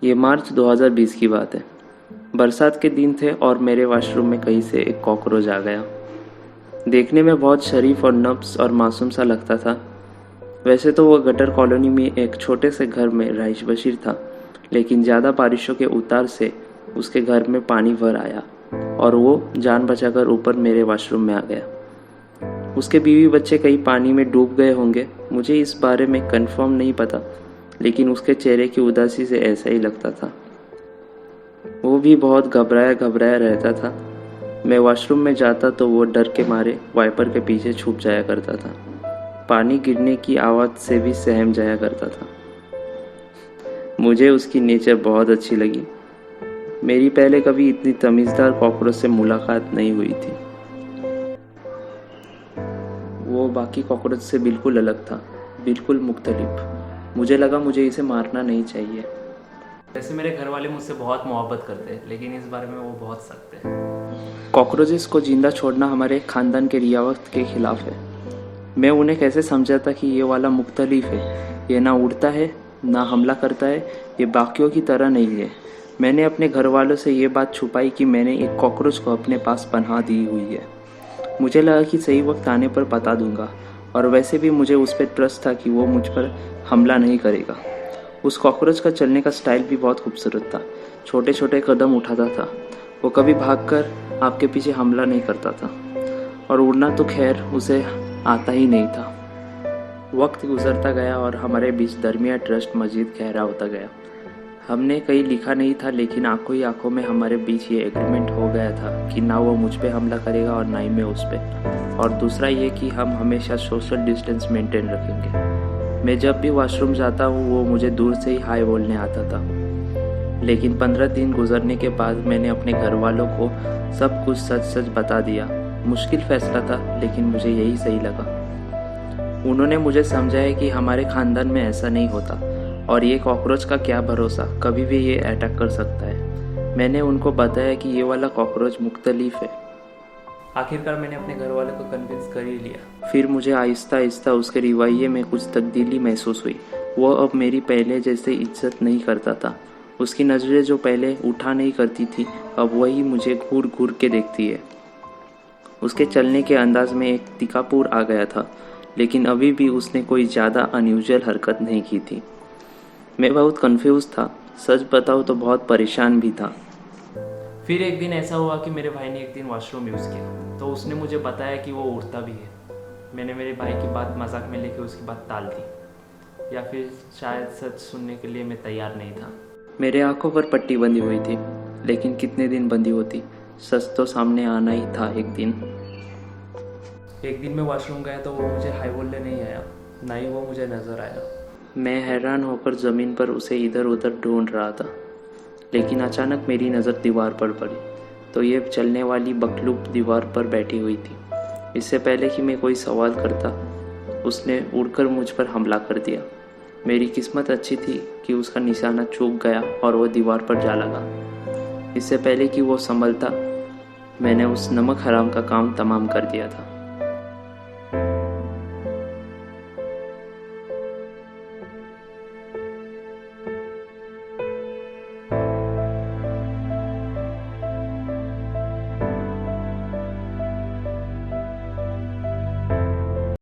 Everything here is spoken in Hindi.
ये मार्च 2020 की बात है। बरसात के दिन थे और मेरे वॉशरूम में कहीं से एक कॉकरोच आ गया। देखने में बहुत शरीफ और नब्ज और मासूम सा लगता था। वैसे तो वो गटर कॉलोनी में एक छोटे से घर में रईस बशीर था, लेकिन ज़्यादा बारिशों के उतार से उसके घर में पानी भर आया और वो जान बचाकर ऊपर मेरे वॉशरूम में आ गया। उसके बीवी बच्चे कहीं पानी में डूब गए होंगे, मुझे इस बारे में कंफर्म नहीं पता, लेकिन उसके चेहरे की उदासी से ऐसा ही लगता था। वो भी बहुत घबराया घबराया रहता था। मैं वॉशरूम में जाता तो वो डर के मारे वाइपर के पीछे छुप जाया करता था। पानी गिरने की आवाज़ से भी सहम जाया करता था। मुझे उसकी नेचर बहुत अच्छी लगी। मेरी पहले कभी इतनी तमीज़दार कॉकरोच से मुलाकात नहीं हुई थी। वो बाकी कॉकरोच से बिल्कुल अलग था, बिल्कुल मुख्तलिफ। मुझे लगा मुझे इसे मारना नहीं चाहिए। वैसे मेरे घर वाले मुझसे बहुत मोहब्बत करते हैं, लेकिन इस बारे में वो बहुत सख्त है। कॉकरोचेस को जिंदा छोड़ना हमारे ख़ानदान के रियावत के खिलाफ है। मैं उन्हें कैसे समझाता कि ये वाला मुख्तलिफ है, ये ना उड़ता है ना हमला करता है, ये बाकियों की तरह नहीं है। मैंने अपने घर वालों से ये बात छुपाई कि मैंने एक कॉकरोच को अपने पास पनाह दी हुई है। मुझे लगा कि सही वक्त आने पर बता दूंगा, और वैसे भी मुझे उस पर ट्रस्ट था कि वो मुझ पर हमला नहीं करेगा। उस कॉकरोच का चलने का स्टाइल भी बहुत खूबसूरत था। छोटे छोटे कदम उठाता था। वो कभी भागकर आपके पीछे हमला नहीं करता था, और उड़ना तो खैर उसे आता ही नहीं था। वक्त गुजरता गया और हमारे बीच दरमिया ट्रस्ट मजीद गहरा होता गया। हमने कहीं लिखा नहीं था, लेकिन आंखों ही आंखों में हमारे बीच ये एग्रीमेंट हो गया था कि ना वो मुझ पे हमला करेगा और ना ही मैं उस पर। और दूसरा ये कि हम हमेशा सोशल डिस्टेंस मेंटेन रखेंगे। मैं जब भी वॉशरूम जाता हूँ वो मुझे दूर से ही हाय बोलने आता था। लेकिन 15 दिन गुजरने के बाद मैंने अपने घर वालों को सब कुछ सच सच बता दिया। मुश्किल फैसला था, लेकिन मुझे यही सही लगा। उन्होंने मुझे समझाया कि हमारे ख़ानदान में ऐसा नहीं होता, और ये कॉकरोच का क्या भरोसा, कभी भी ये अटैक कर सकता है। मैंने उनको बताया कि ये वाला कॉकरोच मुख्तलिफ है। आखिरकार मैंने अपने घर वालों को कन्विंस कर ही लिया। फिर मुझे आहिस्ता आहिस्ता उसके रवैये में कुछ तब्दीली महसूस हुई। वो अब मेरी पहले जैसे इज्जत नहीं करता था। उसकी नज़रें जो पहले उठा नहीं करती थी, अब वही मुझे घूर घूर के देखती है। उसके चलने के अंदाज में एक तिकापुर आ गया था, लेकिन अभी भी उसने कोई ज़्यादा अनयूजुअल हरकत नहीं की थी। मैं बहुत कंफ्यूज था, सच बताऊँ तो बहुत परेशान भी था। फिर एक दिन ऐसा हुआ कि मेरे भाई ने एक दिन वॉशरूम यूज़ किया, तो उसने मुझे बताया कि वो उड़ता भी है। मैंने मेरे भाई की बात मजाक में लेके उसकी बात टाल दी, या फिर शायद सच सुनने के लिए मैं तैयार नहीं था। मेरे आंखों पर पट्टी बंधी हुई थी, लेकिन कितने दिन बंधी होती, सच तो सामने आना ही था एक दिन। एक दिन मैं वॉशरूम गया तो वो मुझे हाय बोलने नहीं आया, ना ही वो मुझे नज़र आया। मैं हैरान होकर ज़मीन पर उसे इधर उधर ढूंढ रहा था, लेकिन अचानक मेरी नज़र दीवार पर पड़ी, तो ये चलने वाली बकलूब दीवार पर बैठी हुई थी। इससे पहले कि मैं कोई सवाल करता, उसने उड़कर मुझ पर हमला कर दिया। मेरी किस्मत अच्छी थी कि उसका निशाना चूक गया और वह दीवार पर जा लगा। इससे पहले कि वो संभलता, मैंने उस नमक हराम का काम तमाम कर दिया था।